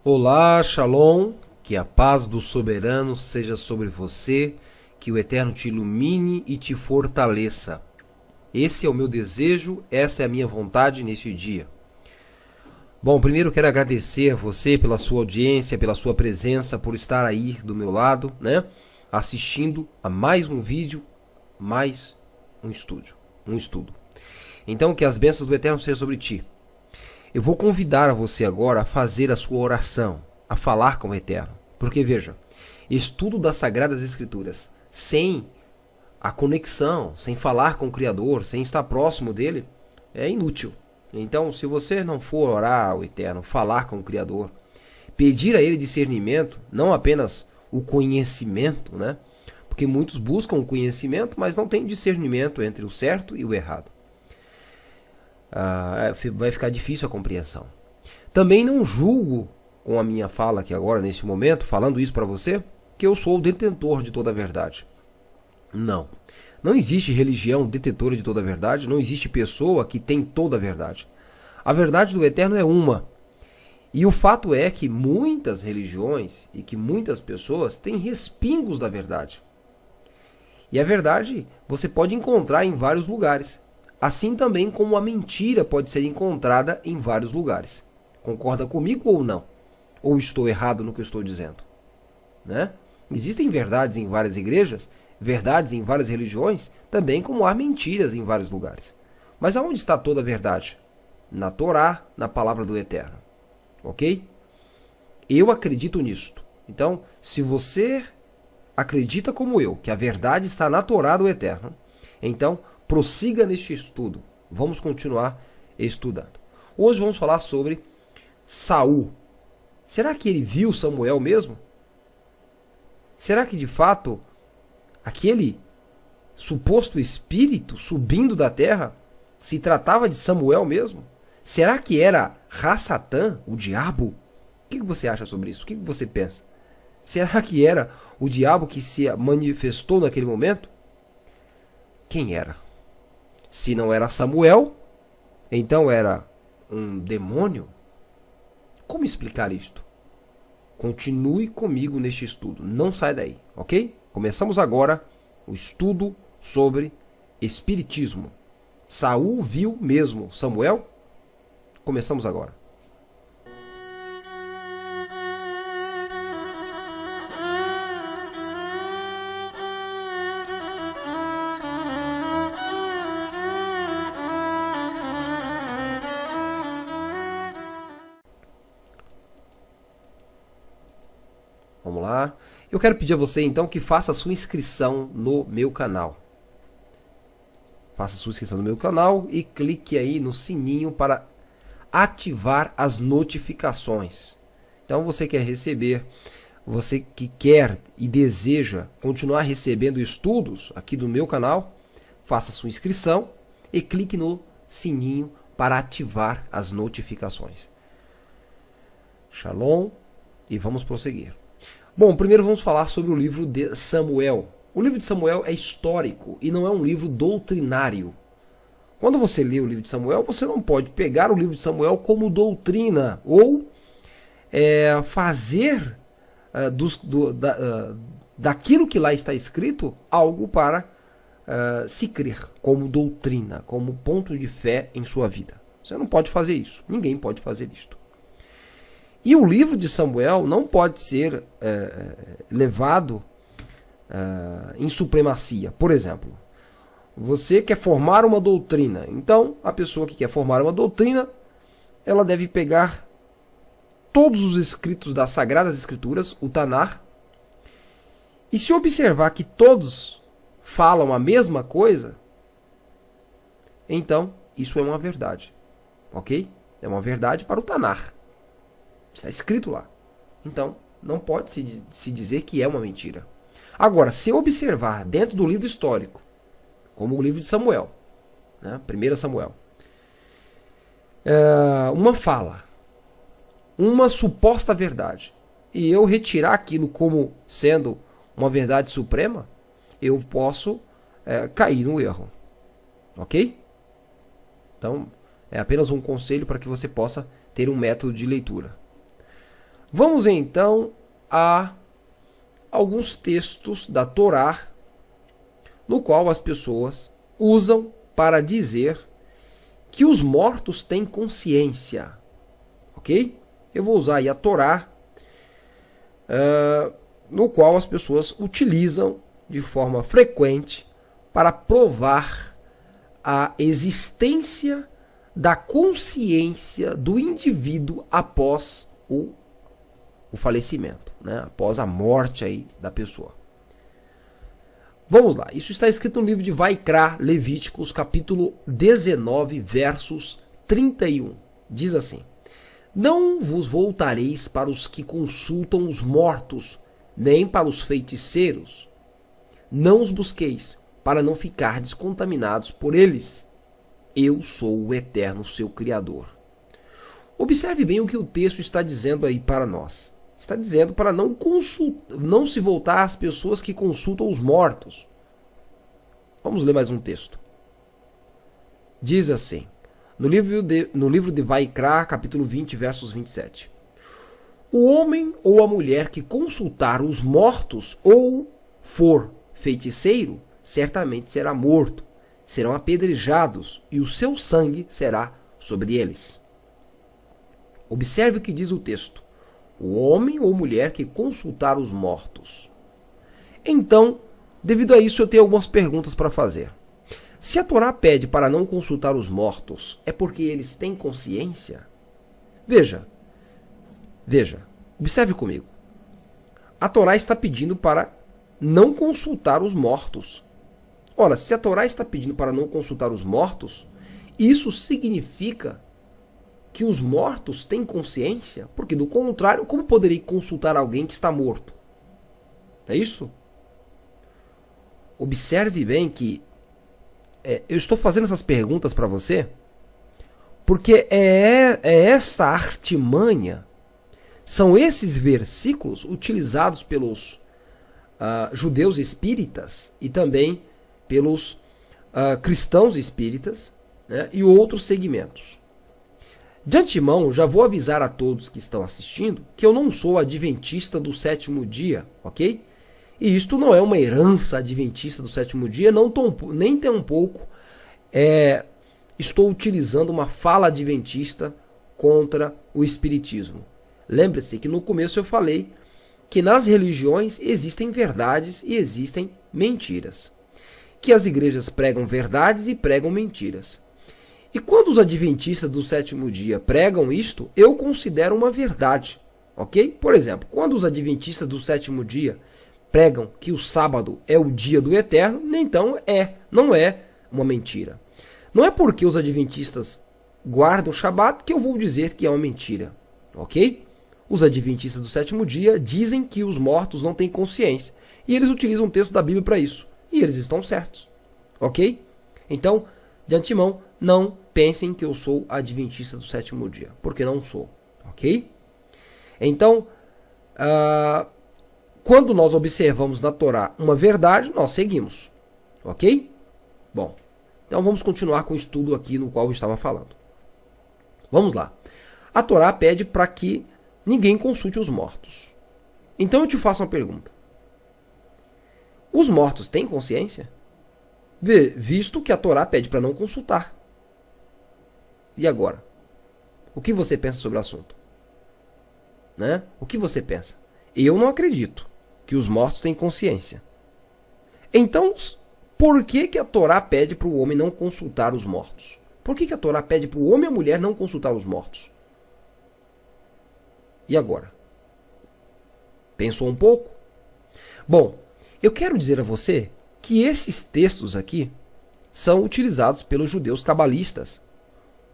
Olá, Shalom, que a paz do soberano seja sobre você, que o Eterno te ilumine e te fortaleça. Esse é o meu desejo, essa é a minha vontade neste dia. Bom, primeiro quero agradecer a você pela sua audiência, pela sua presença, por estar aí do meu lado, né? Assistindo a mais um vídeo, mais um estudo. Então, que as bênçãos do Eterno sejam sobre ti. Eu vou convidar você agora a fazer a sua oração, a falar com o Eterno. Porque veja, estudo das Sagradas Escrituras sem a conexão, sem falar com o Criador, sem estar próximo dele, é inútil. Então, se você não for orar ao Eterno, falar com o Criador, pedir a Ele discernimento, não apenas o conhecimento, né? Porque muitos buscam o conhecimento, mas não têm discernimento entre o certo e o errado. Vai ficar difícil a compreensão. Também não julgo com a minha fala aqui agora, nesse momento, falando isso para você, que eu sou o detentor de toda a verdade. Não existe religião detentora de toda a verdade, não existe pessoa que tem toda a verdade. A verdade do Eterno é uma. E o fato é que muitas religiões e que muitas pessoas têm respingos da verdade. E a verdade você pode encontrar em vários lugares. Assim também como a mentira pode ser encontrada em vários lugares. Concorda comigo ou não? Ou estou errado no que eu estou dizendo? Né? Existem verdades em várias igrejas, verdades em várias religiões, também como há mentiras em vários lugares. Mas aonde está toda a verdade? Na Torá, na palavra do Eterno. Ok? Eu acredito nisto. Então, se você acredita como eu, que a verdade está na Torá do Eterno, então prossiga neste estudo. Vamos continuar estudando. Hoje vamos falar sobre Saul. Será que ele viu Samuel mesmo? Será que de fato aquele suposto espírito subindo da terra se tratava de Samuel mesmo? Será que era Ra-Satã, o diabo? O que você acha sobre isso? O que você pensa? Será que era o diabo que se manifestou naquele momento? Quem era? Se não era Samuel, então era um demônio? Como explicar isto? Continue comigo neste estudo. Não sai daí, ok? Começamos agora o estudo sobre espiritismo. Saul viu mesmo Samuel? Começamos agora. Vamos lá. Eu quero pedir a você então que faça a sua inscrição no meu canal. Faça a sua inscrição no meu canal e clique aí no sininho para ativar as notificações. Então você quer receber, você que quer e deseja continuar recebendo estudos aqui do meu canal, faça a sua inscrição e clique no sininho para ativar as notificações. Shalom e vamos prosseguir. Bom, primeiro vamos falar sobre o livro de Samuel. O livro de Samuel é histórico e não é um livro doutrinário. Quando você lê o livro de Samuel, você não pode pegar o livro de Samuel como doutrina ou fazer daquilo que lá está escrito algo para se crer como doutrina, como ponto de fé em sua vida. Você não pode fazer isso. Ninguém pode fazer isto. E o livro de Samuel não pode ser levado em supremacia. Por exemplo, você quer formar uma doutrina. Então, a pessoa que quer formar uma doutrina, ela deve pegar todos os escritos das Sagradas Escrituras, o Tanar, e se observar que todos falam a mesma coisa, então isso é uma verdade. Ok? É uma verdade para o Tanar. Está escrito lá. Então, não pode se dizer que é uma mentira. Agora, se observar dentro do livro histórico, como o livro de Samuel, né? 1 Samuel, uma fala, uma suposta verdade, e eu retirar aquilo como sendo uma verdade suprema, eu posso cair no erro. Ok? Então, é apenas um conselho para que você possa ter um método de leitura. Vamos então a alguns textos da Torá, no qual as pessoas usam para dizer que os mortos têm consciência. Ok? Eu vou usar aí a Torá, no qual as pessoas utilizam de forma frequente para provar a existência da consciência do indivíduo após o falecimento, né? Após a morte aí da pessoa. Vamos lá, isso está escrito no livro de Vaikra, Levíticos, capítulo 19, versos 31. Diz assim: Não vos voltareis para os que consultam os mortos, nem para os feiticeiros. Não os busqueis, para não ficardes contaminados por eles. Eu sou o Eterno, seu Criador. Observe bem o que o texto está dizendo aí para nós. Está dizendo para não se voltar às pessoas que consultam os mortos. Vamos ler mais um texto. Diz assim, no livro de Vaikra, capítulo 20, versos 27. O homem ou a mulher que consultar os mortos ou for feiticeiro, certamente será morto. Serão apedrejados e o seu sangue será sobre eles. Observe o que diz o texto. O homem ou mulher que consultar os mortos. Então, devido a isso, eu tenho algumas perguntas para fazer. Se a Torá pede para não consultar os mortos, é porque eles têm consciência? Veja, observe comigo. A Torá está pedindo para não consultar os mortos. Ora, se a Torá está pedindo para não consultar os mortos, isso significa que os mortos têm consciência? Porque, do contrário, como poderei consultar alguém que está morto? É isso? Observe bem que eu estou fazendo essas perguntas para você porque é essa artimanha, são esses versículos utilizados pelos judeus espíritas e também pelos cristãos espíritas, né, e outros segmentos. De antemão, já vou avisar a todos que estão assistindo que eu não sou adventista do sétimo dia, ok? E isto não é uma herança adventista do sétimo dia, nem tem um pouco. Estou utilizando uma fala adventista contra o espiritismo. Lembre-se que no começo eu falei que nas religiões existem verdades e existem mentiras. Que as igrejas pregam verdades e pregam mentiras. E quando os adventistas do sétimo dia pregam isto, eu considero uma verdade, ok? Por exemplo, quando os adventistas do sétimo dia pregam que o sábado é o dia do Eterno, então não é uma mentira. Não é porque os adventistas guardam o Shabat que eu vou dizer que é uma mentira, ok? Os adventistas do sétimo dia dizem que os mortos não têm consciência, e eles utilizam o texto da Bíblia para isso, e eles estão certos, ok? Então, de antemão, não pensem que eu sou adventista do sétimo dia, porque não sou, ok? Então, quando nós observamos na Torá uma verdade, nós seguimos, ok? Bom, então vamos continuar com o estudo aqui no qual eu estava falando. Vamos lá. A Torá pede para que ninguém consulte os mortos. Então eu te faço uma pergunta. Os mortos têm consciência? Visto que a Torá pede para não consultar. E agora? O que você pensa sobre o assunto? Né? O que você pensa? Eu não acredito que os mortos têm consciência. Então, por que a Torá pede para o homem não consultar os mortos? Por que a Torá pede para o homem e a mulher não consultar os mortos? E agora? Pensou um pouco? Bom, eu quero dizer a você que esses textos aqui são utilizados pelos judeus cabalistas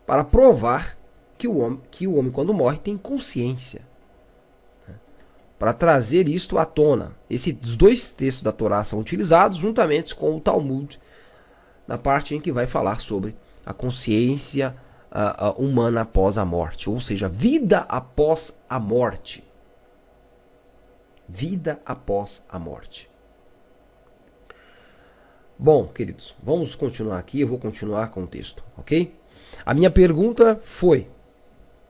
para provar que o homem quando morre tem consciência. Para trazer isto à tona. Esses dois textos da Torá são utilizados juntamente com o Talmud, na parte em que vai falar sobre a consciência humana após a morte, ou seja, vida após a morte. Vida após a morte. Bom, queridos, vamos continuar aqui, eu vou continuar com o texto, ok? A minha pergunta foi: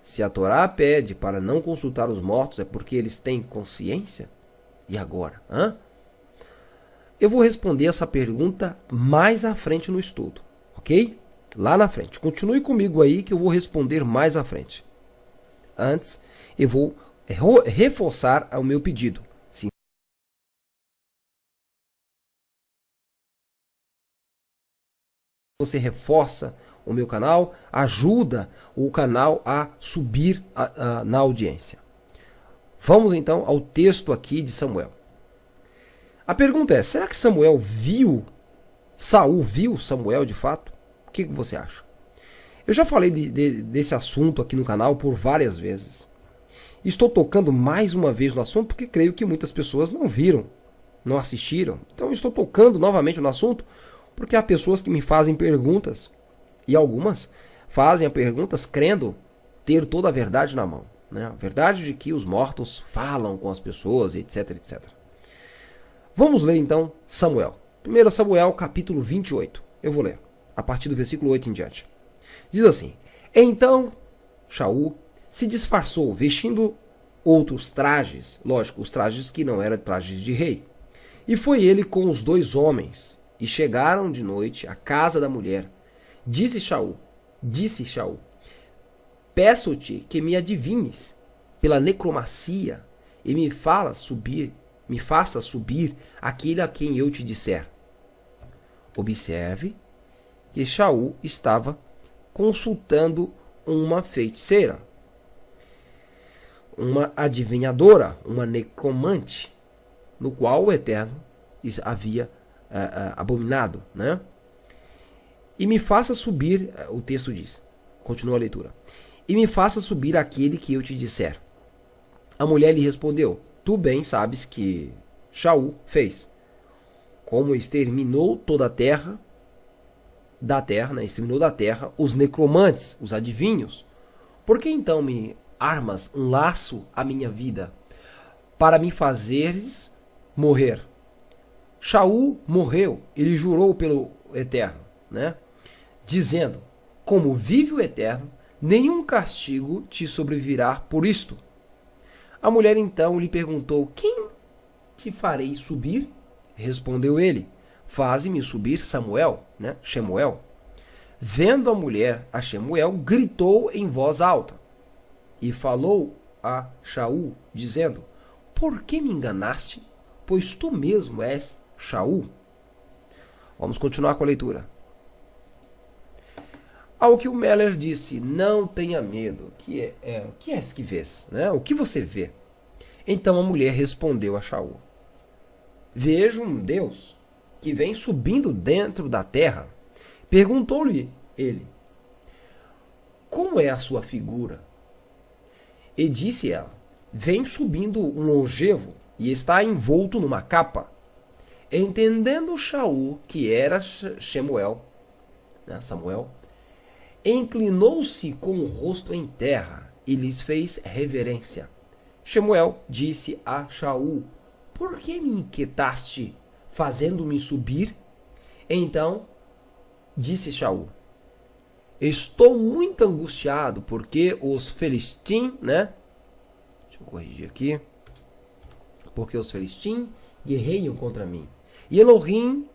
Se a Torá pede para não consultar os mortos, é porque eles têm consciência? E agora? Hã? Eu vou responder essa pergunta mais à frente no estudo, ok? Lá na frente. Continue comigo aí que eu vou responder mais à frente. Antes, eu vou reforçar o meu pedido. Sim. Você reforça o meu canal, ajuda o canal a subir na audiência. Vamos então ao texto aqui de Samuel. A pergunta é, será que Saul viu Samuel de fato? O que você acha? Eu já falei desse assunto aqui no canal por várias vezes. Estou tocando mais uma vez no assunto porque creio que muitas pessoas não viram, não assistiram. Então estou tocando novamente no assunto porque há pessoas que me fazem perguntas e algumas fazem perguntas crendo ter toda a verdade na mão, né? A verdade de que os mortos falam com as pessoas, etc, etc. Vamos ler então Samuel. 1 Samuel, capítulo 28. Eu vou ler, a partir do versículo 8 em diante. Diz assim: Então Shaul se disfarçou, vestindo outros trajes, lógico, os trajes que não eram trajes de rei. E foi ele com os 2 homens, e chegaram de noite à casa da mulher. Disse Shaul, peço-te que me adivinhes pela necromancia e me faça subir aquele a quem eu te disser. Observe que Shaul estava consultando uma feiticeira, uma adivinhadora, uma necromante, no qual o Eterno havia abominado, né? E me faça subir, o texto diz, continua a leitura, e me faça subir aquele que eu te disser. A mulher lhe respondeu, tu bem sabes que Shaul fez, como exterminou toda a terra, exterminou da terra os necromantes, os adivinhos. Por que então me armas um laço à minha vida, para me fazeres morrer? Shaul morreu, ele jurou pelo Eterno, né? Dizendo, como vive o Eterno, nenhum castigo te sobrevirá por isto. A mulher então lhe perguntou, quem te farei subir? Respondeu ele, faze-me subir Samuel, né? Shemuel. Vendo a mulher a Shemuel, gritou em voz alta e falou a Shaul, dizendo, por que me enganaste? Pois tu mesmo és Shaul. Vamos continuar com a leitura. Ao que o Meller disse, não tenha medo, que és que vês? Né? O que você vê? Então a mulher respondeu a Shaul, vejo um Deus que vem subindo dentro da terra. Perguntou-lhe ele, como é a sua figura? E disse ela, vem subindo um longevo e está envolto numa capa. Entendendo Shaul que era Shemuel, né, Samuel, inclinou-se com o rosto em terra e lhes fez reverência. Shemuel disse a Shaul, por que me inquietaste, fazendo-me subir? Então disse Shaul, estou muito angustiado, porque os filisteus, né? Deixa eu corrigir aqui. Porque os filisteus guerreiam contra mim. E Elohim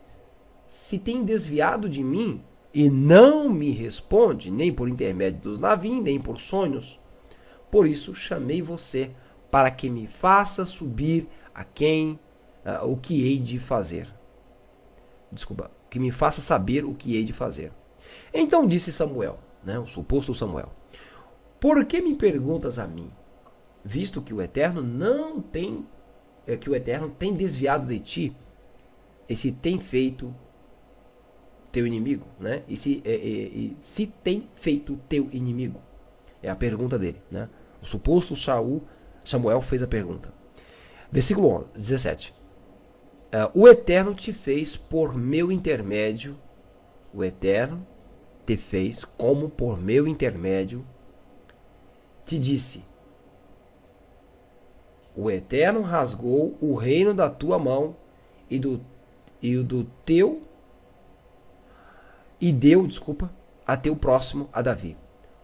se tem desviado de mim e não me responde, nem por intermédio dos navios, nem por sonhos. Por isso chamei você, para que me faça subir a quem o que hei de fazer. Desculpa, que me faça saber o que hei de fazer. Então disse Samuel, né, o suposto Samuel, por que me perguntas a mim, visto que o Eterno tem desviado de ti, e se tem feito teu inimigo, né? E se tem feito teu inimigo? É a pergunta dele, né? O suposto Samuel fez a pergunta. Versículo 17. O Eterno te fez por meu intermédio, o Eterno te fez como por meu intermédio, te disse, o Eterno rasgou o reino da tua mão e deu a teu próximo, a Davi.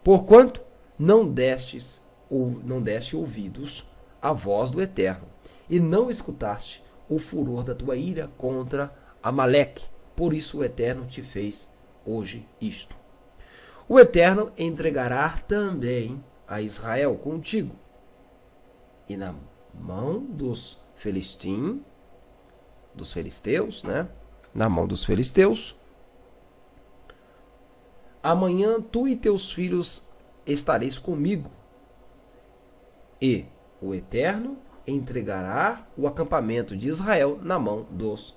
Porquanto não deste ouvidos à voz do Eterno, e não escutaste o furor da tua ira contra Amaleque. Por isso o Eterno te fez hoje isto. O Eterno entregará também a Israel contigo, e na mão dos filisteus, né? Na mão dos filisteus. Amanhã tu e teus filhos estareis comigo, e o Eterno entregará o acampamento de Israel na mão dos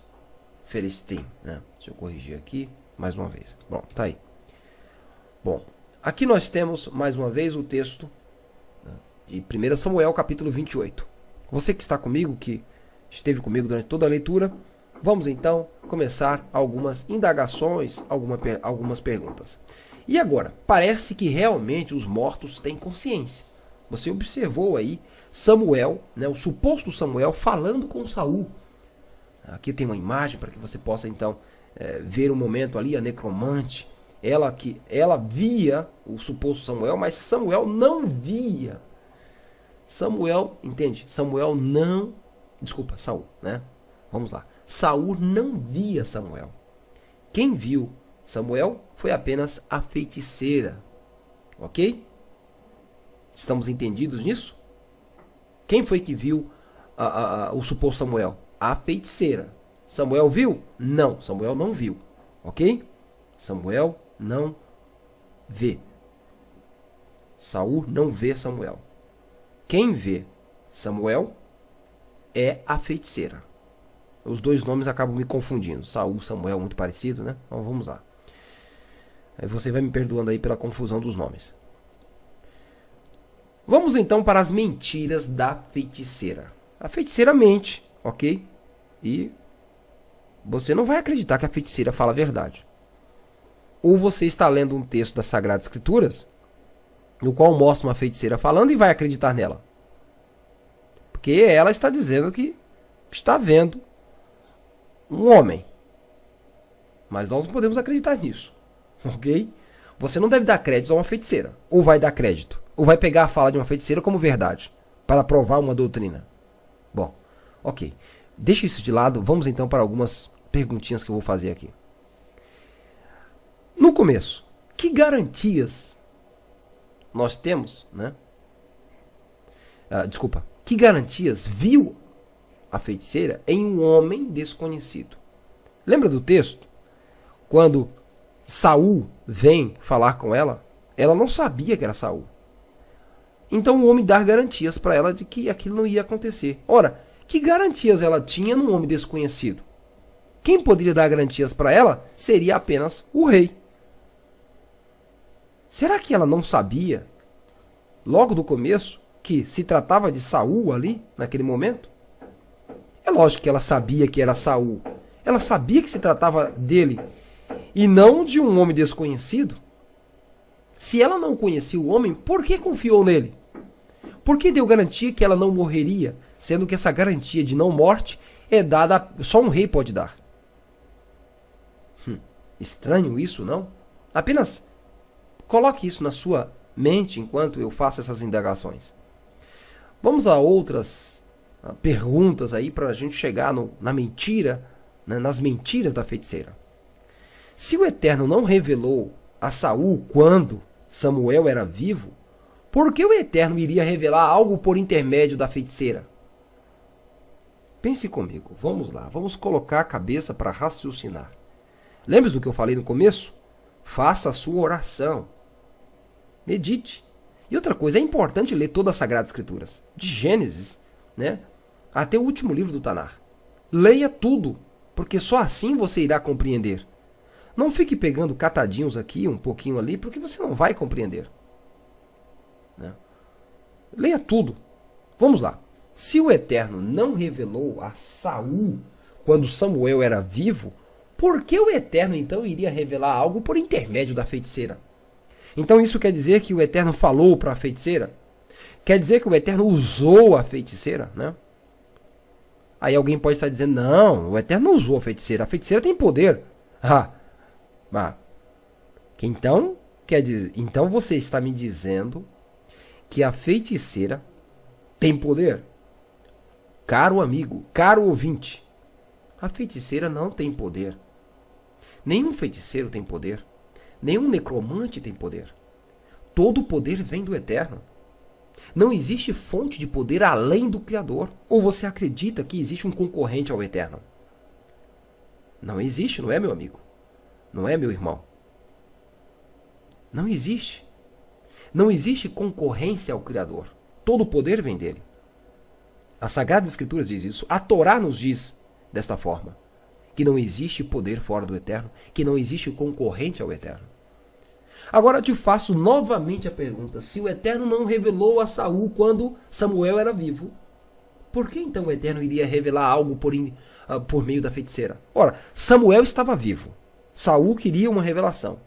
filisteus. Né? Deixa eu corrigir aqui mais uma vez. Bom, tá aí. Bom, aqui nós temos mais uma vez o texto, né, de 1 Samuel capítulo 28. Você que está comigo, que esteve comigo durante toda a leitura, vamos então começar algumas indagações, algumas perguntas. E agora, parece que realmente os mortos têm consciência. Você observou aí Samuel, né, o suposto Samuel, falando com Saul. Aqui tem uma imagem para que você possa então ver um momento ali, a necromante. Ela via o suposto Samuel, mas Samuel não via. Saul, né? Vamos lá. Saul não via Samuel. Quem viu Samuel foi apenas a feiticeira. Ok? Estamos entendidos nisso? Quem foi que viu o suposto Samuel? A feiticeira. Samuel viu? Não, Samuel não viu. Ok? Samuel não vê. Saul não vê Samuel. Quem vê Samuel é a feiticeira. Os dois nomes acabam me confundindo. Saul e Samuel, muito parecido, né? Então vamos lá. Aí você vai me perdoando aí pela confusão dos nomes. Vamos então para as mentiras da feiticeira. A feiticeira mente, ok? E você não vai acreditar que a feiticeira fala a verdade. Ou você está lendo um texto das Sagradas Escrituras, no qual mostra uma feiticeira falando e vai acreditar nela. Porque ela está dizendo que está vendo um homem. Mas nós não podemos acreditar nisso. Ok? Você não deve dar crédito a uma feiticeira. Ou vai dar crédito. Ou vai pegar a fala de uma feiticeira como verdade. Para provar uma doutrina. Bom, ok. Deixa isso de lado. Vamos então para algumas perguntinhas que eu vou fazer aqui. No começo, que garantias nós temos, né? Que garantias viu a feiticeira em um homem desconhecido? Lembra do texto? Quando Saul vem falar com ela, ela não sabia que era Saul. Então o homem dá garantias para ela de que aquilo não ia acontecer. Ora, que garantias ela tinha num homem desconhecido? Quem poderia dar garantias para ela seria apenas o rei. Será que ela não sabia, logo do começo, que se tratava de Saul ali, naquele momento? É lógico que ela sabia que era Saul. Ela sabia que se tratava dele e não de um homem desconhecido. Se ela não conhecia o homem, por que confiou nele? Por que deu garantia que ela não morreria, sendo que essa garantia de não morte é dada, só um rei pode dar? Estranho isso, não? Apenas coloque isso na sua mente enquanto eu faço essas indagações. Vamos a outras perguntas aí para a gente chegar na mentira, né, nas mentiras da feiticeira. Se o Eterno não revelou a Saul quando Samuel era vivo, por que o Eterno iria revelar algo por intermédio da feiticeira? Pense comigo, vamos lá, vamos colocar a cabeça para raciocinar. Lembra do que eu falei no começo? Faça a sua oração. Medite. E outra coisa, é importante ler todas as Sagradas Escrituras, de Gênesis, né, até o último livro do Tanar. Leia tudo, porque só assim você irá compreender. Não fique pegando catadinhos aqui, um pouquinho ali, porque você não vai compreender. Né? Leia tudo. Vamos lá. Se o Eterno não revelou a Saul quando Samuel era vivo, por que o Eterno então iria revelar algo por intermédio da feiticeira? Então isso quer dizer que o Eterno falou para a feiticeira? Quer dizer que o Eterno usou a feiticeira, né? Aí alguém pode estar dizendo, não, o Eterno não usou a feiticeira tem poder. Então, quer dizer, então você está me dizendo que a feiticeira tem poder? Caro amigo, caro ouvinte, a feiticeira não tem poder. Nenhum feiticeiro tem poder. Nenhum necromante tem poder. Todo o poder vem do Eterno. Não existe fonte de poder além do Criador. Ou você acredita que existe um concorrente ao Eterno? Não existe, não é, meu amigo? Não é, meu irmão? Não existe. Não existe concorrência ao Criador. Todo o poder vem dele. A Sagrada Escritura diz isso. A Torá nos diz desta forma. Que não existe poder fora do Eterno. Que não existe concorrente ao Eterno. Agora eu te faço novamente a pergunta. Se o Eterno não revelou a Saul quando Samuel era vivo, por que então o Eterno iria revelar algo por meio da feiticeira? Ora, Samuel estava vivo. Saul queria uma revelação.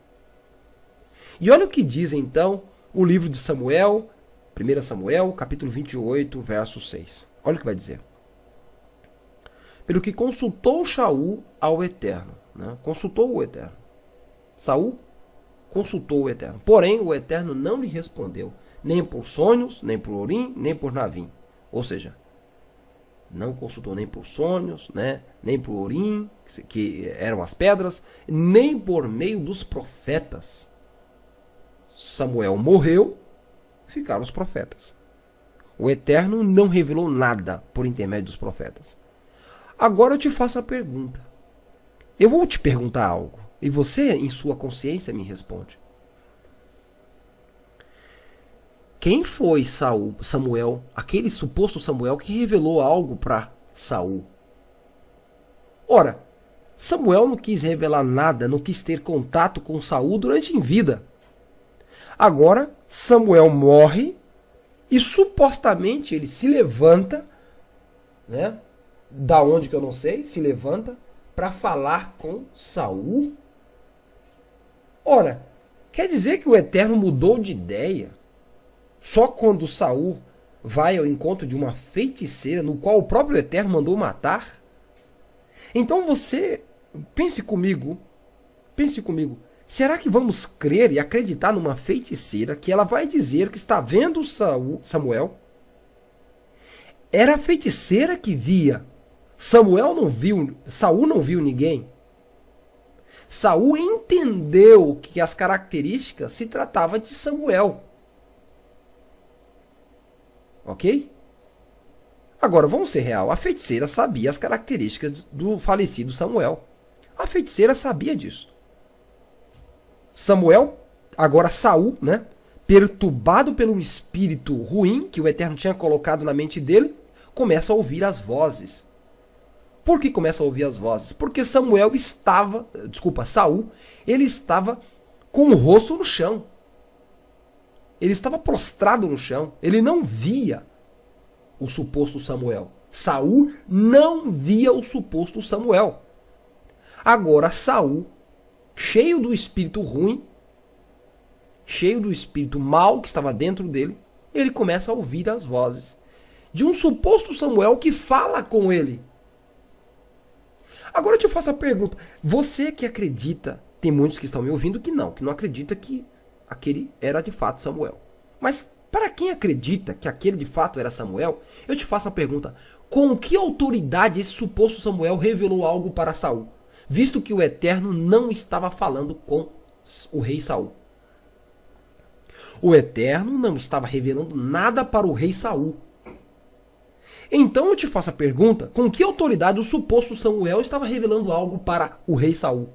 E olha o que diz então o livro de Samuel, 1 Samuel, capítulo 28, verso 6. Olha o que vai dizer. Pelo que consultou Saul ao Eterno. Né? Consultou o Eterno. Saul consultou o Eterno. Porém, o Eterno não lhe respondeu. Nem por sonhos, nem por Urim, nem por Navim. Ou seja, não consultou nem por sonhos, né? Nem por Urim, que eram as pedras, nem por meio dos profetas. Samuel morreu, ficaram os profetas. O Eterno não revelou nada por intermédio dos profetas. Agora eu te faço a pergunta. Eu vou te perguntar algo. E você, em sua consciência, me responde. Quem foi Samuel, aquele suposto Samuel que revelou algo para Saul? Ora, Samuel não quis revelar nada, não quis ter contato com Saul durante em vida. Agora, Samuel morre e supostamente ele se levanta, né? Da onde que eu não sei, se levanta para falar com Saul. Ora, quer dizer que o Eterno mudou de ideia só quando Saul vai ao encontro de uma feiticeira no qual o próprio Eterno mandou matar? Então você, pense comigo, será que vamos crer e acreditar numa feiticeira que ela vai dizer que está vendo Samuel? Era a feiticeira que via. Saul não viu ninguém. Saul entendeu que as características se tratava de Samuel. Ok? Agora, vamos ser real. A feiticeira sabia as características do falecido Samuel. A feiticeira sabia disso. Saul, né? Perturbado pelo espírito ruim que o Eterno tinha colocado na mente dele, começa a ouvir as vozes. Por que começa a ouvir as vozes? Porque Saul, ele estava com o rosto no chão. Ele estava prostrado no chão. Ele não via o suposto Samuel. Saul não via o suposto Samuel. Agora Saul, cheio do espírito ruim, cheio do espírito mau que estava dentro dele, ele começa a ouvir as vozes de um suposto Samuel que fala com ele. Agora eu te faço a pergunta. Você que acredita, tem muitos que estão me ouvindo que não acredita que aquele era de fato Samuel. Mas para quem acredita que aquele de fato era Samuel, eu te faço a pergunta. Com que autoridade esse suposto Samuel revelou algo para Saul? Visto que o Eterno não estava falando com o rei Saul. O Eterno não estava revelando nada para o rei Saul. Então eu te faço a pergunta, com que autoridade o suposto Samuel estava revelando algo para o rei Saul?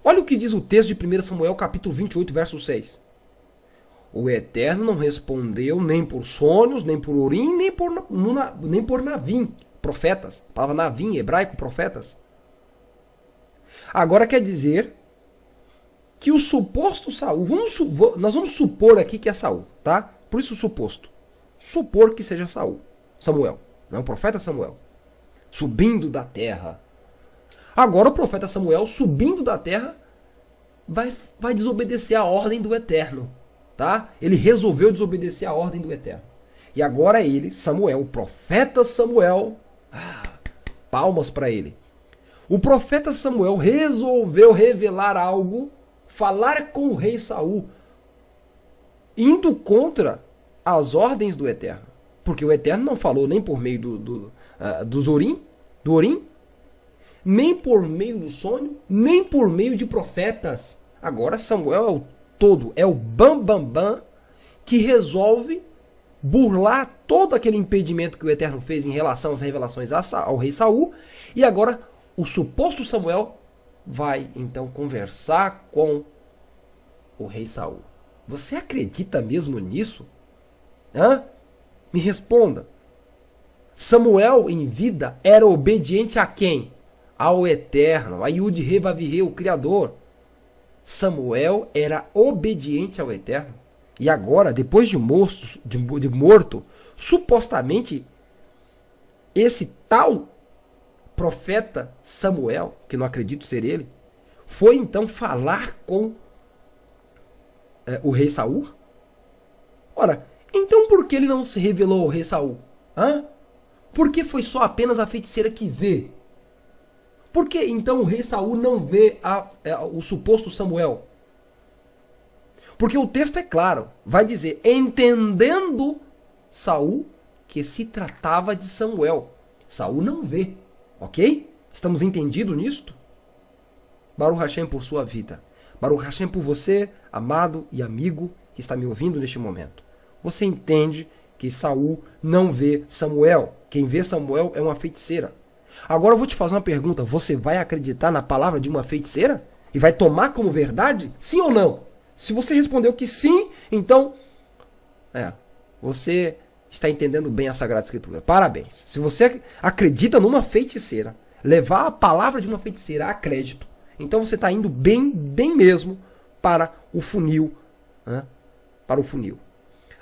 Olha o que diz o texto de 1 Samuel capítulo 28, verso 6. O Eterno não respondeu nem por sonhos, nem por Urim, nem por Navim, profetas. A palavra Navim, em hebraico, profetas. Agora quer dizer que o suposto Saul, nós vamos supor aqui que é Saul, tá? Por isso suposto. Supor que seja Samuel, não o profeta Samuel, subindo da terra. Agora o profeta Samuel, subindo da terra, vai desobedecer a ordem do Eterno, tá? Ele resolveu desobedecer a ordem do Eterno. E agora ele, Samuel, o profeta Samuel, palmas para ele. O profeta Samuel resolveu revelar algo falar com o rei Saul, indo contra as ordens do Eterno. Porque o Eterno não falou nem por meio do Urim, nem por meio do sonho, nem por meio de profetas. Agora Samuel é o todo, é o bam que resolve burlar todo aquele impedimento que o Eterno fez em relação às revelações ao rei Saul. E agora o suposto Samuel vai então conversar com o rei Saul. Você acredita mesmo nisso? Hã? Me responda. Samuel em vida era obediente a quem? Ao Eterno, a Yud-He Vav-He, o Criador. Samuel era obediente ao Eterno. E agora, depois de morto, supostamente, esse tal profeta Samuel, que não acredito ser ele, foi então falar com o rei Saul? Ora, então por que ele não se revelou ao rei Saul? Hã? Por que foi só apenas a feiticeira que vê? Por que então o rei Saul não vê o suposto Samuel? Porque o texto é claro, vai dizer, entendendo Saul que se tratava de Samuel. Saul não vê, ok? Estamos entendidos nisto? Baruch Hashem por sua vida. Baruch Hashem por você, amado e amigo que está me ouvindo neste momento. Você entende que Saul não vê Samuel. Quem vê Samuel é uma feiticeira. Agora eu vou te fazer uma pergunta. Você vai acreditar na palavra de uma feiticeira? E vai tomar como verdade? Sim ou não? Se você respondeu que sim, então você está entendendo bem a Sagrada Escritura. Parabéns. Se você acredita numa feiticeira, levar a palavra de uma feiticeira a crédito, então você está indo bem mesmo para o funil. Para o funil.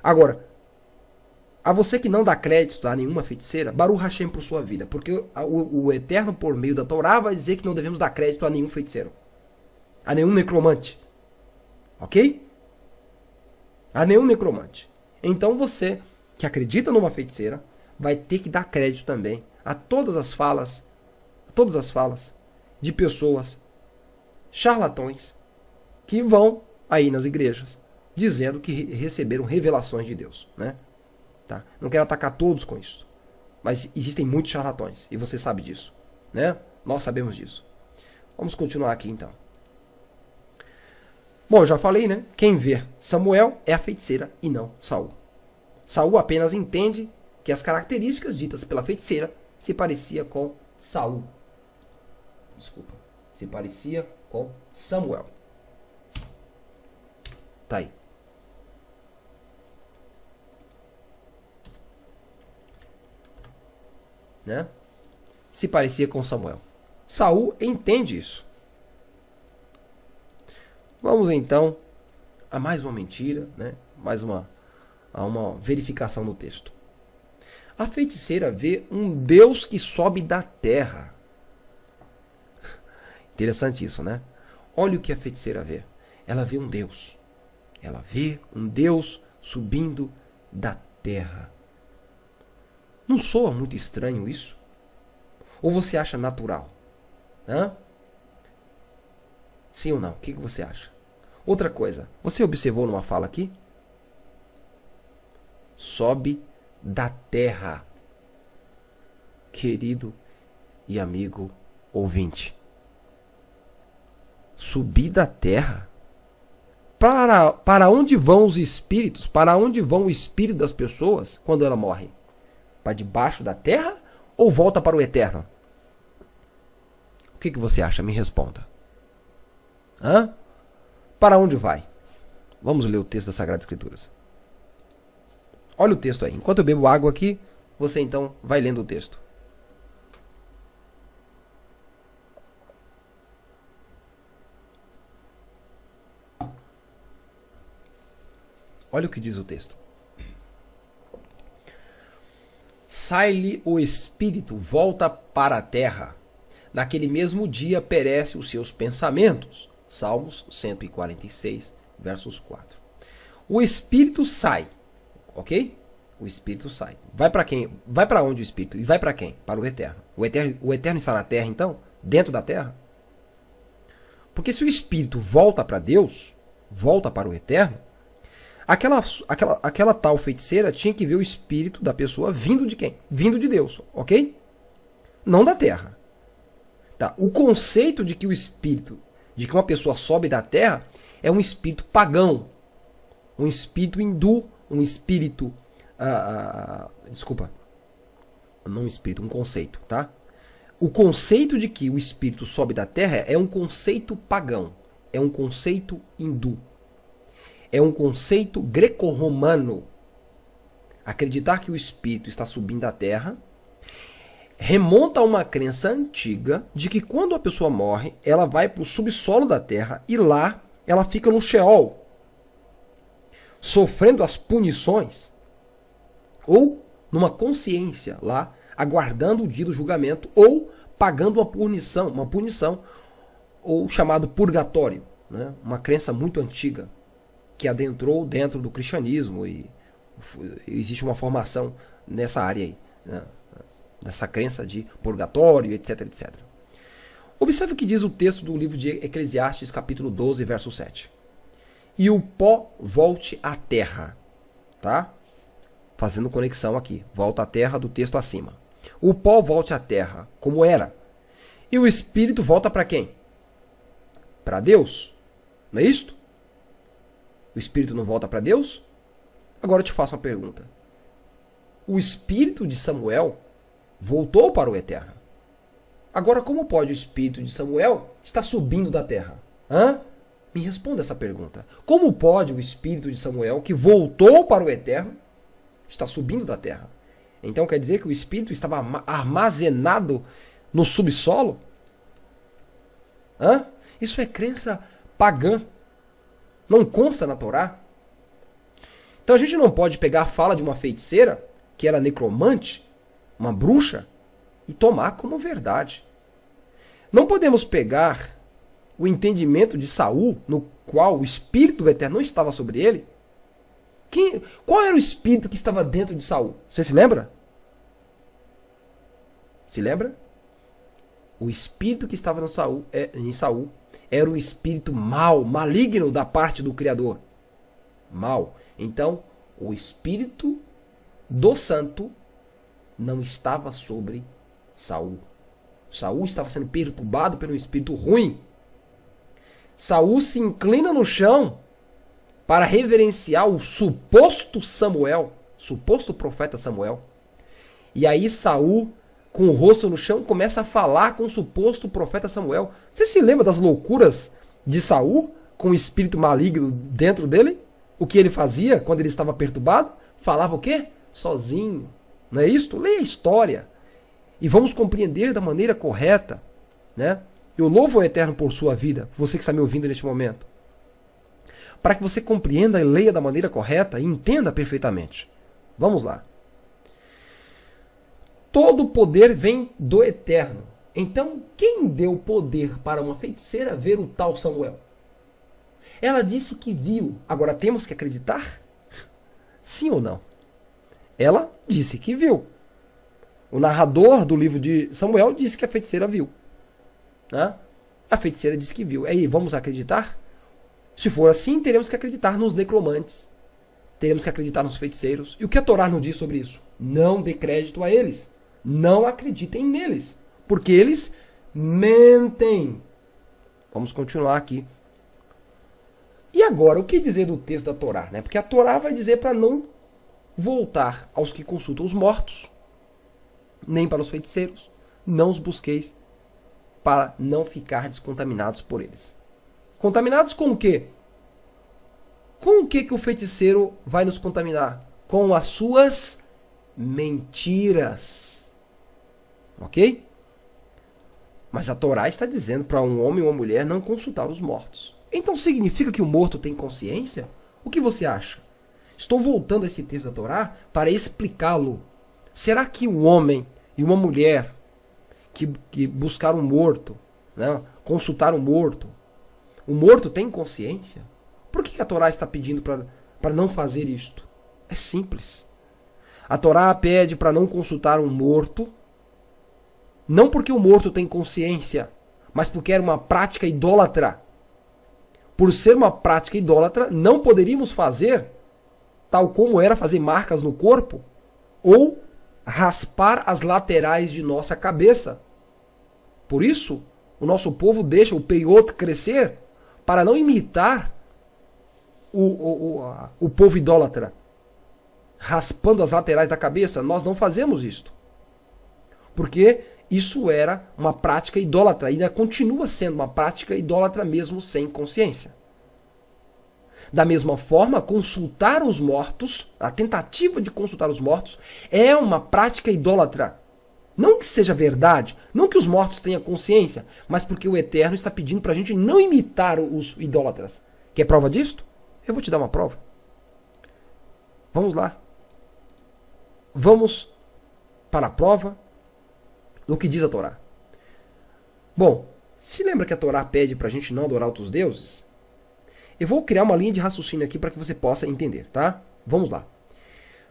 Agora, a você que não dá crédito a nenhuma feiticeira, Baruch Hashem por sua vida. Porque o Eterno, por meio da Torá, vai dizer que não devemos dar crédito a nenhum feiticeiro. A nenhum necromante. Ok? A nenhum necromante. Então você que acredita numa feiticeira vai ter que dar crédito também a todas as falas de pessoas charlatões que vão aí nas igrejas dizendo que receberam revelações de Deus, né? Tá? Não quero atacar todos com isso, mas existem muitos charlatões e você sabe disso, né? Nós sabemos disso. Vamos continuar aqui então. Bom, eu já falei, né? Quem vê Samuel é a feiticeira e não Saul. Saul apenas entende que as características ditas pela feiticeira se parecia com Saul. Desculpa. Se parecia com Samuel. Tá aí. Né? Se parecia com Samuel. Saul entende isso. Vamos então a mais uma mentira, né? A uma verificação no texto. A feiticeira vê um Deus que sobe da terra. Interessante isso, né? Olha o que a feiticeira vê. Ela vê um Deus. Ela vê um Deus subindo da terra. Não soa muito estranho isso? Ou você acha natural? Hã? Sim ou não? O que você acha? Outra coisa. Você observou numa fala aqui? Sobe da terra. Querido e amigo ouvinte. Subir da terra? Para onde vão os espíritos? Para onde vão o espírito das pessoas quando ela morre? Para debaixo da terra ou volta para o eterno? O que você acha? Me responda. Hã? Para onde vai? Vamos ler o texto das Sagradas Escrituras. Olha o texto aí. Enquanto eu bebo água aqui, você então vai lendo o texto. Olha o que diz o texto. Sai-lhe o espírito, volta para a terra. Naquele mesmo dia perece os seus pensamentos. Salmos 146, versos 4. O espírito sai, ok? O espírito sai. Vai para quem? Vai para onde o espírito? E vai para quem? Para o eterno. O eterno está na terra, então? Dentro da terra? Porque se o espírito volta para Deus, volta para o eterno, aquela tal feiticeira tinha que ver o espírito da pessoa vindo de quem? Vindo de Deus, ok? Não da terra. Tá? O conceito de que o espírito, de que uma pessoa sobe da terra, é um espírito pagão, um espírito hindu, um espírito... desculpa. Não um espírito, um conceito, tá? O conceito de que o espírito sobe da terra é um conceito pagão, é um conceito hindu, é um conceito greco-romano. Acreditar que o espírito está subindo da terra remonta a uma crença antiga de que quando a pessoa morre, ela vai para o subsolo da terra e lá ela fica no Sheol, sofrendo as punições, ou numa consciência lá, aguardando o dia do julgamento, ou pagando uma punição, ou chamado purgatório, né? Uma crença muito antiga, que adentrou dentro do cristianismo, e existe uma formação nessa área aí, né? Dessa crença de purgatório, etc, etc. Observe o que diz o texto do livro de Eclesiastes, capítulo 12, verso 7. E o pó volte à terra, tá? Fazendo conexão aqui, volta à terra do texto acima. O pó volte à terra, como era. E o espírito volta para quem? Para Deus. Não é isto? O espírito não volta para Deus? Agora eu te faço uma pergunta. O espírito de Samuel voltou para o eterno. Agora, como pode o espírito de Samuel estar subindo da terra? Hã? Me responda essa pergunta. Como pode o espírito de Samuel, que voltou para o eterno, está subindo da terra? Então quer dizer que o espírito estava armazenado no subsolo? Hã? Isso é crença pagã. Não consta na Torá. Então a gente não pode pegar a fala de uma feiticeira, que era necromante, uma bruxa, e tomar como verdade. Não podemos pegar o entendimento de Saul, no qual o espírito do eterno não estava sobre ele. Qual era o espírito que estava dentro de Saul? Você se lembra? Se lembra? O espírito que estava em Saul era o espírito mau, maligno da parte do Criador. Mal. Então, o espírito do santo não estava sobre Saul. Saul estava sendo perturbado pelo espírito ruim. Saul se inclina no chão para reverenciar o suposto Samuel, suposto profeta Samuel. E aí Saul, com o rosto no chão, começa a falar com o suposto profeta Samuel. Você se lembra das loucuras de Saul com o espírito maligno dentro dele? O que ele fazia quando ele estava perturbado? Falava o quê? Sozinho. Não é isto? Leia a história. E vamos compreender da maneira correta, né? Eu louvo o Eterno por sua vida, você que está me ouvindo neste momento, para que você compreenda e leia da maneira correta e entenda perfeitamente. Vamos lá. Todo poder vem do Eterno. Então, quem deu poder para uma feiticeira ver o tal Samuel? Ela disse que viu. Agora, temos que acreditar? Sim ou não? Ela disse que viu. O narrador do livro de Samuel disse que a feiticeira viu. Né? A feiticeira disse que viu. Aí, vamos acreditar? Se for assim, teremos que acreditar nos necromantes. Teremos que acreditar nos feiticeiros. E o que a Torá nos diz sobre isso? Não dê crédito a eles. Não acreditem neles. Porque eles mentem. Vamos continuar aqui. E agora, o que dizer do texto da Torá? Né? Porque a Torá vai dizer para não voltar aos que consultam os mortos, nem para os feiticeiros. Não os busqueis, para não ficar descontaminados por eles. Contaminados com o quê? Com o que o feiticeiro vai nos contaminar? Com as suas mentiras. Ok? Mas a Torá está dizendo para um homem ou uma mulher não consultar os mortos. Então significa que o morto tem consciência? O que você acha? Estou voltando a esse texto da Torá para explicá-lo. Será que um homem e uma mulher que buscaram um morto, né, consultaram um morto, o morto tem consciência? Por que a Torá está pedindo para não fazer isto? É simples. A Torá pede para não consultar um morto, não porque o morto tem consciência, mas porque era uma prática idólatra. por ser uma prática idólatra, não poderíamos fazer, tal como era fazer marcas no corpo, ou raspar as laterais de nossa cabeça. Por isso, o nosso povo deixa o peiot crescer para não imitar o povo idólatra, raspando as laterais da cabeça. Nós não fazemos isto, porque isso era uma prática idólatra, ainda continua sendo uma prática idólatra mesmo sem consciência. Da mesma forma, consultar os mortos, a tentativa de consultar os mortos, é uma prática idólatra. Não que seja verdade, não que os mortos tenham consciência, mas porque o Eterno está pedindo para a gente não imitar os idólatras. Quer prova disto? Eu vou te dar uma prova. Vamos lá. Vamos para a prova do que diz a Torá. Bom, se lembra que a Torá pede para a gente não adorar outros deuses? Eu vou criar uma linha de raciocínio aqui para que você possa entender, tá? Vamos lá.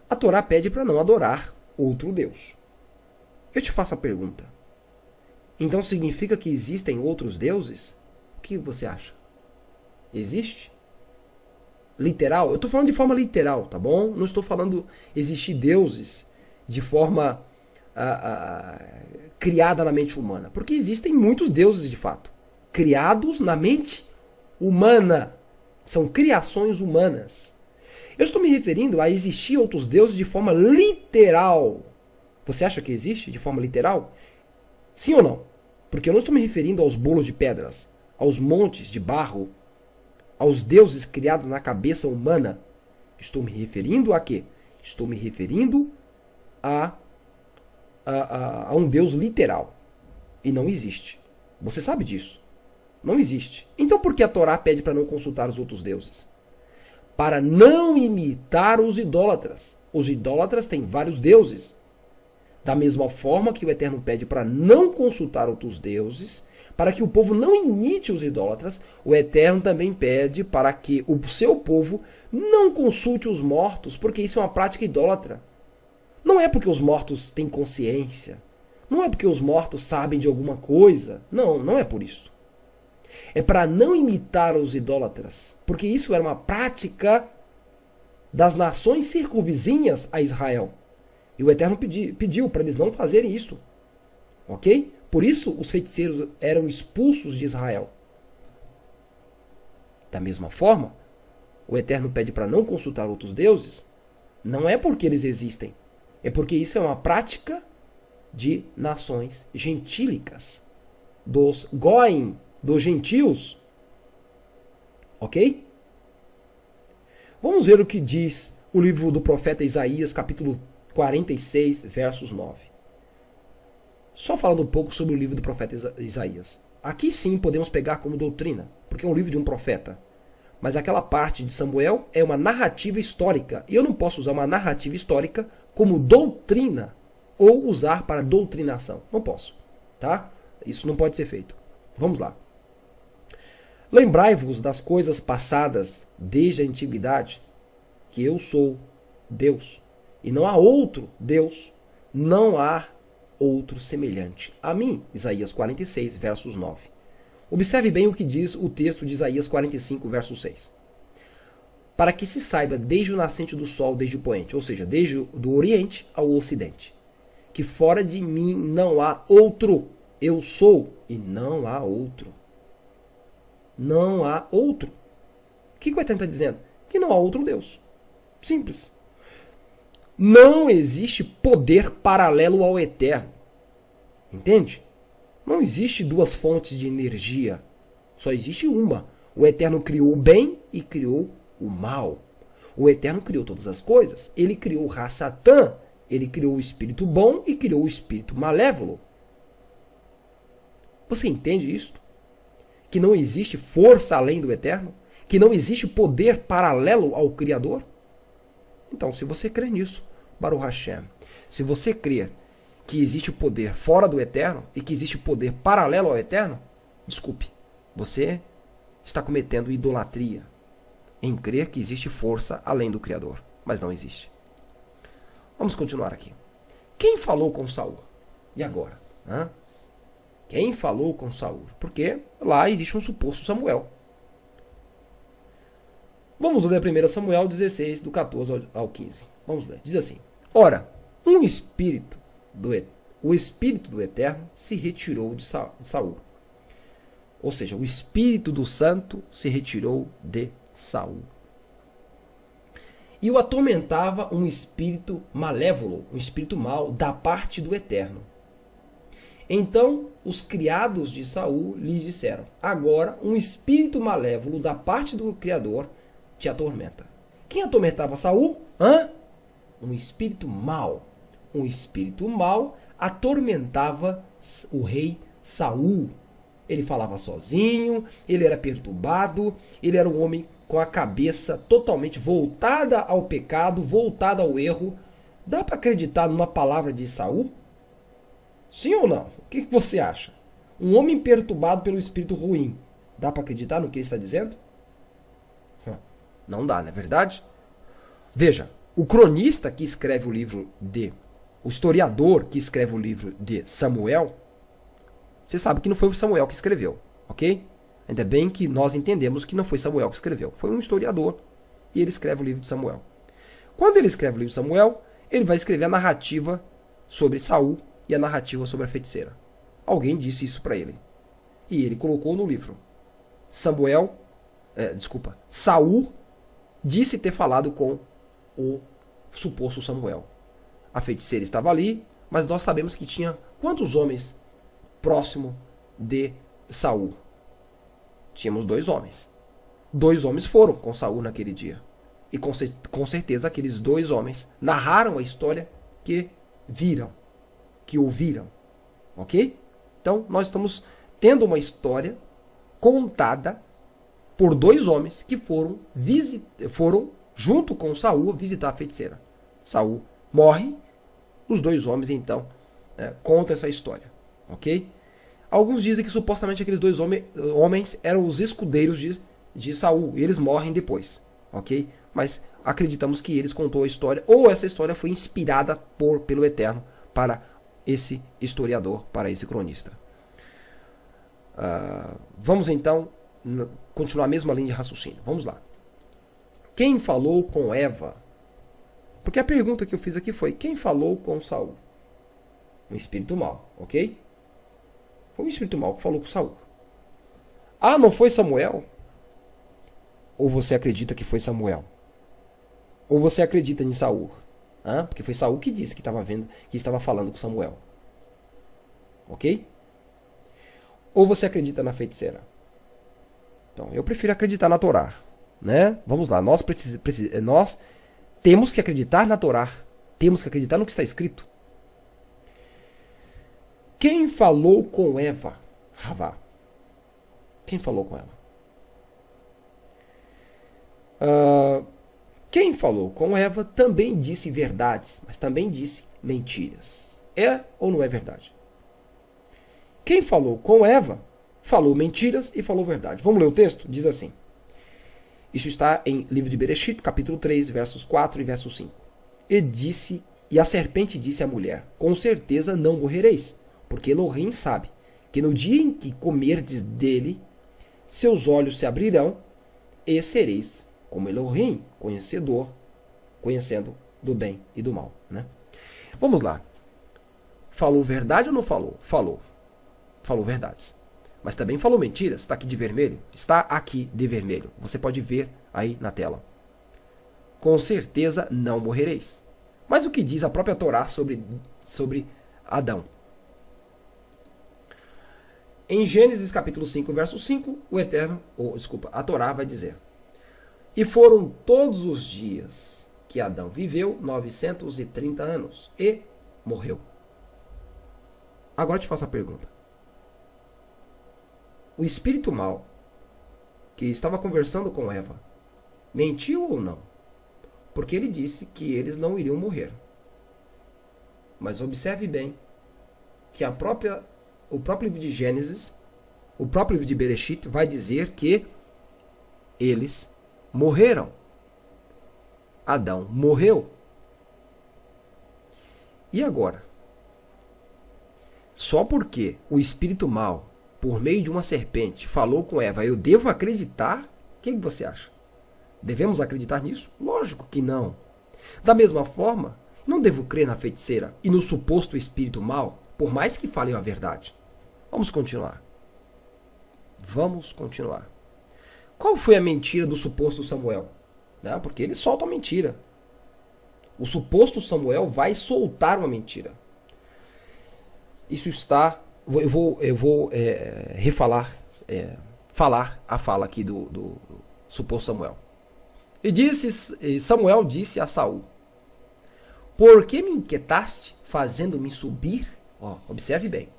A Torá pede para não adorar outro Deus. Eu te faço a pergunta. Então significa que existem outros deuses? O que você acha? Existe? Literal? Eu estou falando de forma literal, tá bom? Não estou falando existir deuses de forma criada na mente humana. Porque existem muitos deuses de fato. Criados na mente humana. São criações humanas. Eu estou me referindo a existir outros deuses de forma literal. Você acha que existe de forma literal? Sim ou não? Porque eu não estou me referindo aos bolos de pedras, aos montes de barro, aos deuses criados na cabeça humana. Estou me referindo a quê? Estou me referindo a um Deus literal. E não existe. Você sabe disso. Não existe. Então por que a Torá pede para não consultar os outros deuses? Para não imitar os idólatras. Os idólatras têm vários deuses. Da mesma forma que o Eterno pede para não consultar outros deuses, para que o povo não imite os idólatras, o Eterno também pede para que o seu povo não consulte os mortos, porque isso é uma prática idólatra. Não é porque os mortos têm consciência. Não é porque os mortos sabem de alguma coisa. Não, não é por isso. É para não imitar os idólatras, porque isso era uma prática das nações circunvizinhas a Israel. E o Eterno pediu para eles não fazerem isso. Ok? Por isso os feiticeiros eram expulsos de Israel. Da mesma forma, o Eterno pede para não consultar outros deuses, não é porque eles existem, é porque isso é uma prática de nações gentílicas, dos goim, dos gentios. Ok? Vamos ver o que diz o livro do profeta Isaías, capítulo 46, versos 9. Só falando um pouco sobre o livro do profeta Isaías. Aqui sim podemos pegar como doutrina, porque é um livro de um profeta. Mas aquela parte de Samuel é uma narrativa histórica. E eu não posso usar uma narrativa histórica como doutrina ou usar para doutrinação. Não posso. Tá? Isso não pode ser feito. Vamos lá. Lembrai-vos das coisas passadas desde a antiguidade, que eu sou Deus, e não há outro Deus, não há outro semelhante a mim. Isaías 46, versos 9. Observe bem o que diz o texto de Isaías 45, verso 6. Para que se saiba desde o nascente do sol, desde o poente, ou seja, desde o oriente ao ocidente, que fora de mim não há outro. Eu sou e não há outro. Não há outro. O que o Eterno está dizendo? Que não há outro Deus. Simples. Não existe poder paralelo ao Eterno. Entende? Não existe duas fontes de energia. Só existe uma. O Eterno criou o bem e criou o mal. O Eterno criou todas as coisas. Ele criou o Ra-Satã. Ele criou o espírito bom e criou o espírito malévolo. Você entende isso? Que não existe força além do Eterno? Que não existe poder paralelo ao Criador? Então, se você crê nisso, Baruch Hashem, se você crê que existe poder fora do Eterno e que existe poder paralelo ao Eterno, desculpe, você está cometendo idolatria em crer que existe força além do Criador, mas não existe. Vamos continuar aqui. Quem falou com Saul? E agora? Quem falou com Saul? Porque lá existe um suposto Samuel. Vamos ler 1 Samuel 16, do 14 ao 15. Vamos ler. Diz assim: Ora, o Espírito do Eterno se retirou de Saul. Ou seja, o Espírito do Santo se retirou de Saul. E o atormentava um espírito malévolo, um espírito mau, da parte do Eterno. Então os criados de Saul lhe disseram: Agora um espírito malévolo da parte do Criador te atormenta. Quem atormentava Saul? Um espírito mau. Um espírito mau atormentava o rei Saul. Ele falava sozinho, ele era perturbado, ele era um homem com a cabeça totalmente voltada ao pecado, voltada ao erro. Dá para acreditar numa palavra de Saul? Sim ou não? O que você acha? Um homem perturbado pelo espírito ruim. Dá para acreditar no que ele está dizendo? Não dá, não é verdade? Veja, o cronista que escreve o historiador que escreve o livro de Samuel, você sabe que não foi o Samuel que escreveu, ok? Ainda bem que nós entendemos que não foi Samuel que escreveu. Foi um historiador e ele escreve o livro de Samuel. Quando ele escreve o livro de Samuel, ele vai escrever a narrativa sobre Saul e a narrativa sobre a feiticeira. Alguém disse isso para ele. E ele colocou no livro. Saul disse ter falado com o suposto Samuel. A feiticeira estava ali, mas nós sabemos que tinha quantos homens próximo de Saul? Tínhamos 2 homens. 2 homens foram com Saul naquele dia. E com certeza aqueles 2 homens narraram a história que viram, que ouviram. Ok? Então nós estamos tendo uma história contada por 2 homens que foram junto com Saul visitar a feiticeira. Saul morre, os 2 homens então contam essa história. Ok? Alguns dizem que supostamente aqueles 2 homens eram os escudeiros de Saul e eles morrem depois. Ok? Mas acreditamos que eles contou a história, ou essa história foi inspirada pelo Eterno para esse historiador, para esse cronista. Vamos então continuar a mesma linha de raciocínio. Vamos lá. Quem falou com Eva? Porque a pergunta que eu fiz aqui foi: quem falou com Saul? Um espírito mau, ok? Foi um espírito mau que falou com Saul. Não foi Samuel? Ou você acredita que foi Samuel? Ou você acredita em Saul? Porque foi Saul que disse que estava falando com Samuel. Ok? Ou você acredita na feiticeira? Então, eu prefiro acreditar na Torá. Né? Vamos lá, nós temos que acreditar na Torá. Temos que acreditar no que está escrito. Quem falou com Eva? Ravá. Quem falou com ela? Quem falou com Eva também disse verdades, mas também disse mentiras. É ou não é verdade? Quem falou com Eva falou mentiras e falou verdade. Vamos ler o texto? Diz assim. Isso está em livro de Bereshit, capítulo 3, versos 4 e verso 5. E a serpente disse à mulher: com certeza não morrereis, porque Elohim sabe que no dia em que comerdes dele, seus olhos se abrirão e sereis como Elohim, conhecendo do bem e do mal. Né? Vamos lá. Falou verdade ou não falou? Falou. Falou verdades. Mas também falou mentiras. Está aqui de vermelho? Está aqui de vermelho. Você pode ver aí na tela. Com certeza não morrereis. Mas o que diz a própria Torá sobre Adão? Em Gênesis capítulo 5, verso 5, a Torá vai dizer: e foram todos os dias que Adão viveu 930 anos e morreu. Agora eu te faço a pergunta. O espírito mau que estava conversando com Eva mentiu ou não? Porque ele disse que eles não iriam morrer. Mas observe bem que o próprio livro de Gênesis, o próprio livro de Bereshit vai dizer que eles morreram. Adão morreu. E agora? Só porque o espírito mau, por meio de uma serpente, falou com Eva, eu devo acreditar? O que você acha? Devemos acreditar nisso? Lógico que não. Da mesma forma, não devo crer na feiticeira e no suposto espírito mau, por mais que falem a verdade. Vamos continuar. Vamos continuar. Qual foi a mentira do suposto Samuel? Porque ele solta uma mentira. O suposto Samuel vai soltar uma mentira. Isso está... Eu vou falar a fala aqui do suposto Samuel. E Samuel disse a Saul: por que me inquietaste, fazendo-me subir? Observe bem.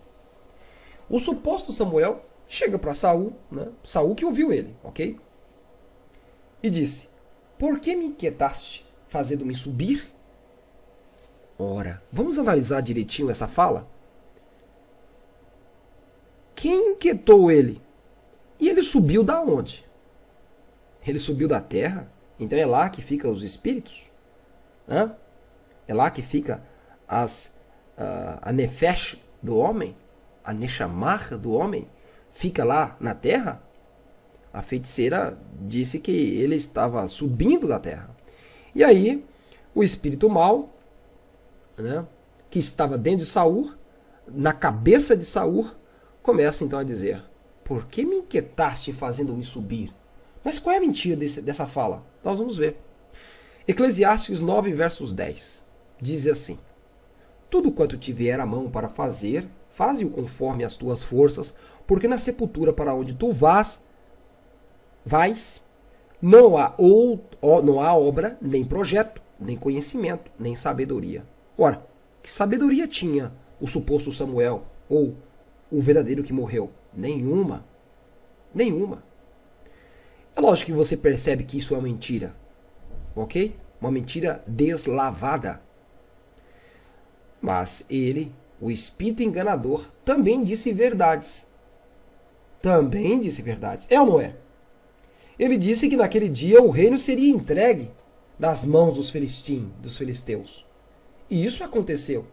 O suposto Samuel chega para Saul, Saul que ouviu ele, ok? E disse: por que me inquietaste, fazendo-me subir? Ora, vamos analisar direitinho essa fala? Quem inquietou ele? E ele subiu da onde? Ele subiu da terra? Então é lá que ficam os espíritos? É lá que fica a nefesh do homem? A nechamar do homem? Fica lá na terra? A feiticeira disse que ele estava subindo da terra. E aí, o espírito mau, que estava dentro de Saul, na cabeça de Saul, começa então a dizer: por que me inquietaste fazendo-me subir? Mas qual é a mentira dessa fala? Nós vamos ver. Eclesiastes 9, versos 10. Diz assim: tudo quanto te vier à mão para fazer, faze-o conforme as tuas forças, porque na sepultura para onde tu vais, não há obra, nem projeto, nem conhecimento, nem sabedoria. Ora, que sabedoria tinha o suposto Samuel, ou o verdadeiro que morreu? Nenhuma. Nenhuma. É lógico que você percebe que isso é uma mentira. Ok? Uma mentira deslavada. Mas ele, o espírito enganador, também disse verdades. Também disse verdades. É ou não é? Ele disse que naquele dia o reino seria entregue das mãos dos filisteus. E isso aconteceu.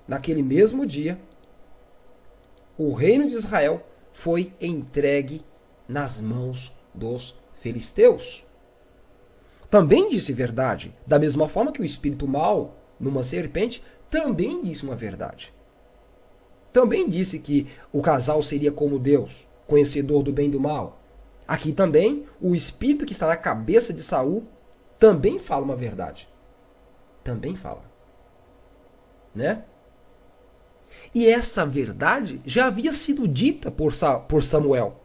Naquele mesmo dia, o reino de Israel foi entregue nas mãos dos filisteus. Também disse verdade. Da mesma forma que o espírito mau, numa serpente, também disse uma verdade. Também disse que o casal seria como Deus, conhecedor do bem e do mal. Aqui também, o espírito que está na cabeça de Saul também fala uma verdade. Também fala. E essa verdade já havia sido dita por Samuel.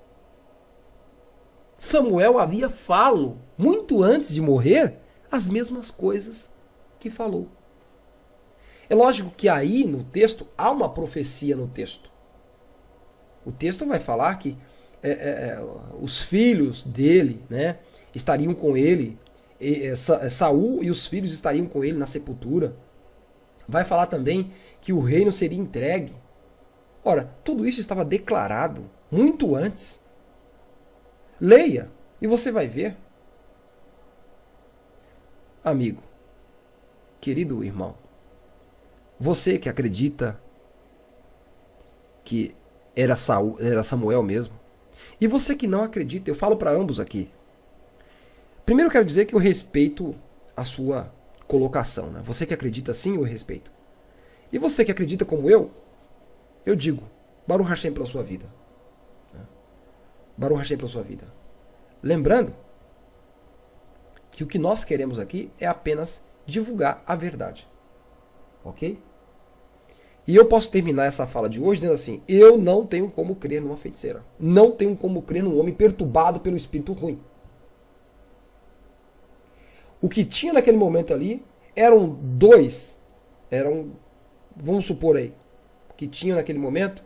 Samuel havia falado, muito antes de morrer, as mesmas coisas que falou. É lógico que aí no texto há uma profecia no texto. O texto vai falar que os filhos dele estariam com ele, Saul e os filhos estariam com ele na sepultura. Vai falar também que o reino seria entregue. Ora, tudo isso estava declarado muito antes. Leia e você vai ver. Amigo, querido irmão, você que acredita que era Samuel mesmo, e você que não acredita, eu falo para ambos aqui. Primeiro eu quero dizer que eu respeito a sua colocação. Você que acredita sim, eu respeito. E você que acredita como eu digo, Baruch Hashem pela sua vida. Baruch Hashem pela sua vida. Lembrando que o que nós queremos aqui é apenas divulgar a verdade. Ok? E eu posso terminar essa fala de hoje dizendo assim: eu não tenho como crer numa feiticeira. Não tenho como crer num homem perturbado pelo espírito ruim. O que tinha naquele momento ali vamos supor aí, que tinha naquele momento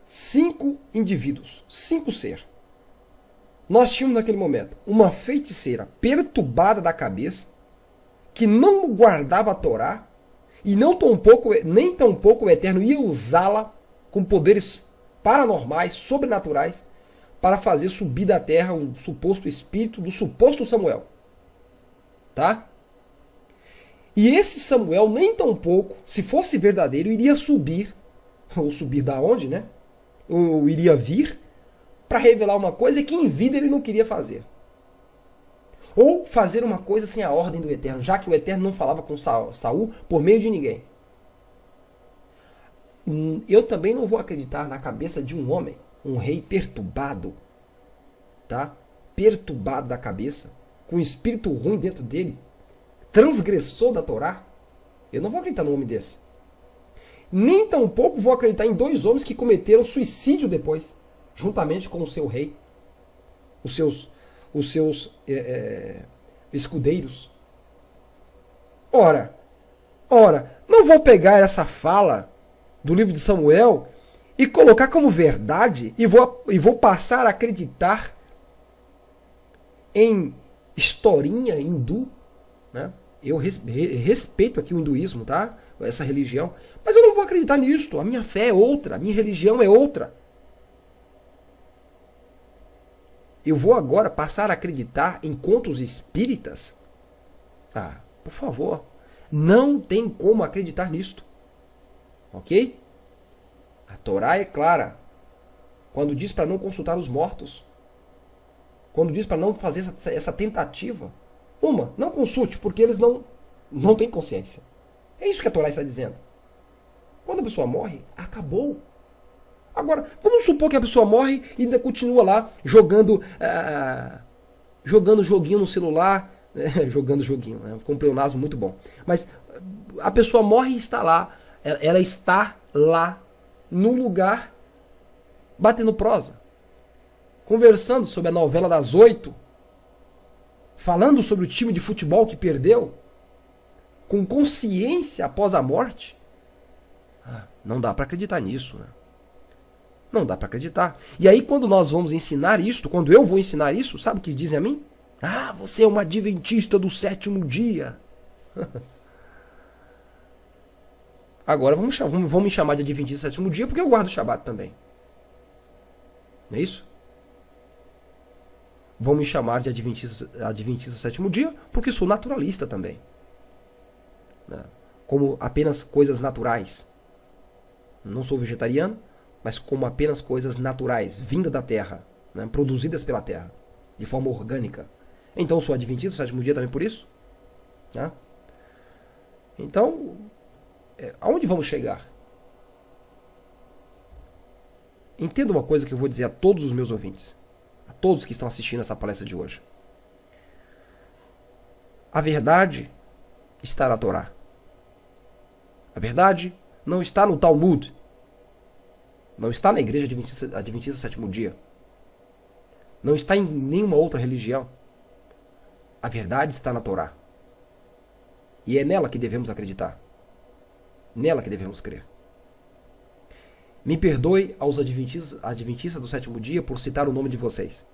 5 indivíduos, 5 seres. Nós tínhamos naquele momento uma feiticeira perturbada da cabeça, que não guardava a Torá, e nem tampouco o Eterno ia usá-la com poderes paranormais, sobrenaturais, para fazer subir da terra um suposto espírito do suposto Samuel. Tá? E esse Samuel, nem tampouco, se fosse verdadeiro, iria subir, ou subir da onde, ou iria vir, para revelar uma coisa que em vida ele não queria fazer. Ou fazer uma coisa sem a ordem do Eterno, já que o Eterno não falava com Saul por meio de ninguém. Eu também não vou acreditar na cabeça de um homem, um rei perturbado, tá? Perturbado da cabeça, com um espírito ruim dentro dele, transgressor da Torá. Eu não vou acreditar num homem desse. Nem tampouco vou acreditar em dois homens que cometeram suicídio depois, juntamente com o seu rei, os seus escudeiros. Ora, não vou pegar essa fala do livro de Samuel e colocar como verdade e vou passar a acreditar em historinha hindu, né? Eu respeito aqui o hinduísmo, tá? Essa religião, mas eu não vou acreditar nisto. A minha fé é outra, a minha religião é outra. Eu vou agora passar a acreditar em contos espíritas? Ah, por favor, não tem como acreditar nisto. Ok? A Torá é clara quando diz para não consultar os mortos, quando diz para não fazer essa tentativa. Não consulte, porque eles não têm consciência. É isso que a Torá está dizendo. Quando a pessoa morre, acabou. Agora, vamos supor que a pessoa morre e ainda continua lá jogando joguinho no celular, jogando joguinho, né? Ficou um pleonasmo muito bom. Mas a pessoa morre e está lá, ela está lá no lugar batendo prosa, conversando sobre a novela das 8, falando sobre o time de futebol que perdeu, com consciência após a morte. Não dá para acreditar nisso, né? Não dá para acreditar. E aí quando nós vamos ensinar isto, quando eu vou ensinar isso, sabe o que dizem a mim? Você é uma adventista do 7º dia. Agora vamos me chamar de adventista do 7º dia porque eu guardo o Shabat também. Não é isso? Vão me chamar de adventista do 7º dia porque sou naturalista também. Né? Como apenas coisas naturais. Não sou vegetariano, mas como apenas coisas naturais, vindas da terra, né? Produzidas pela terra, de forma orgânica. Então sou adventista do 7º dia também por isso? Né? Então, aonde vamos chegar? Entenda uma coisa que eu vou dizer a todos os meus ouvintes, a todos que estão assistindo essa palestra de hoje. A verdade está na Torá. A verdade não está no Talmud. Não está na igreja adventista do 7º dia. Não está em nenhuma outra religião. A verdade está na Torá. E é nela que devemos acreditar. Nela que devemos crer. Me perdoe aos adventistas do 7º dia por citar o nome de vocês.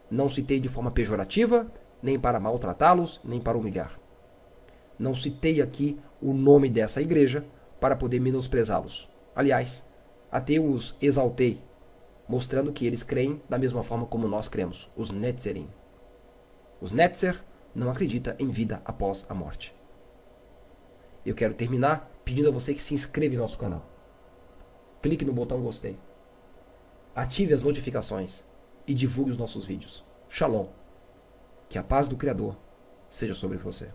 Não citei de forma pejorativa, nem para maltratá-los, nem para humilhar. Não citei aqui o nome dessa igreja para poder menosprezá-los. Aliás, até os exaltei, mostrando que eles creem da mesma forma como nós cremos, os Netzerim. Os Netzer não acreditam em vida após a morte. Eu quero terminar pedindo a você que se inscreva em nosso canal. Clique no botão gostei. Ative as notificações e divulgue os nossos vídeos. Shalom. Que a paz do Criador seja sobre você.